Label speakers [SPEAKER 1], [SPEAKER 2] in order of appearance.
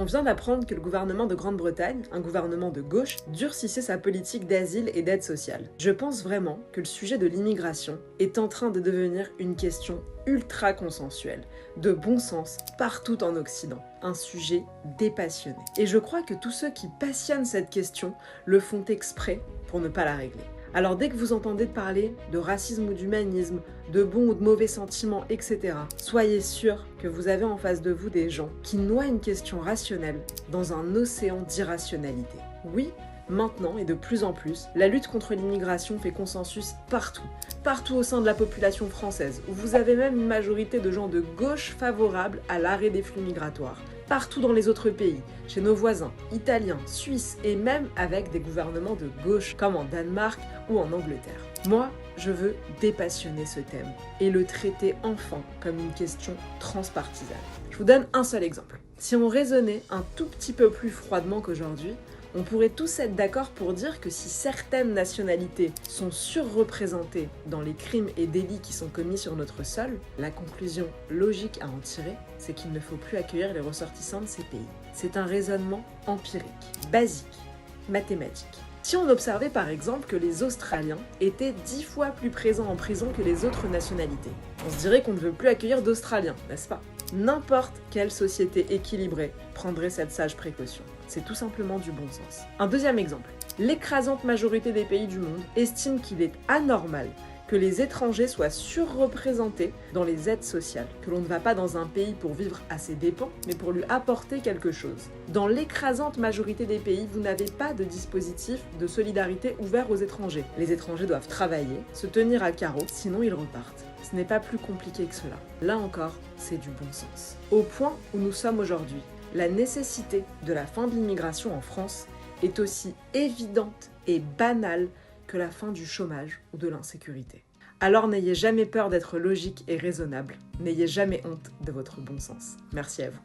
[SPEAKER 1] On vient d'apprendre que le gouvernement de Grande-Bretagne, un gouvernement de gauche, durcissait sa politique d'asile et d'aide sociale. Je pense vraiment que le sujet de l'immigration est en train de devenir une question ultra consensuelle, de bon sens partout en Occident. Un sujet dépassionné. Et je crois que tous ceux qui passionnent cette question le font exprès pour ne pas la régler. Alors dès que vous entendez parler de racisme ou d'humanisme, de bons ou de mauvais sentiments, etc., soyez sûr que vous avez en face de vous des gens qui noient une question rationnelle dans un océan d'irrationalité. Oui, maintenant et de plus en plus, la lutte contre l'immigration fait consensus partout au sein de la population française, où vous avez même une majorité de gens de gauche favorables à l'arrêt des flux migratoires. Partout dans les autres pays, chez nos voisins, italiens, suisses et même avec des gouvernements de gauche comme en Danemark ou en Angleterre. Moi, je veux dépassionner ce thème et le traiter enfin comme une question transpartisane. Je vous donne un seul exemple. Si on raisonnait un tout petit peu plus froidement qu'aujourd'hui, on pourrait tous être d'accord pour dire que si certaines nationalités sont surreprésentées dans les crimes et délits qui sont commis sur notre sol, la conclusion logique à en tirer, c'est qu'il ne faut plus accueillir les ressortissants de ces pays. C'est un raisonnement empirique, basique, mathématique. Si on observait par exemple que les Australiens étaient 10 fois plus présents en prison que les autres nationalités, on se dirait qu'on ne veut plus accueillir d'Australiens, n'est-ce pas ? N'importe quelle société équilibrée prendrait cette sage précaution. C'est tout simplement du bon sens. Un deuxième exemple. L'écrasante majorité des pays du monde estime qu'il est anormal que les étrangers soient surreprésentés dans les aides sociales, que l'on ne va pas dans un pays pour vivre à ses dépens, mais pour lui apporter quelque chose. Dans l'écrasante majorité des pays, vous n'avez pas de dispositif de solidarité ouvert aux étrangers. Les étrangers doivent travailler, se tenir à carreau, sinon ils repartent. Ce n'est pas plus compliqué que cela. Là encore, c'est du bon sens. Au point où nous sommes aujourd'hui, la nécessité de la fin de l'immigration en France est aussi évidente et banale que la fin du chômage ou de l'insécurité. Alors n'ayez jamais peur d'être logique et raisonnable. N'ayez jamais honte de votre bon sens. Merci à vous.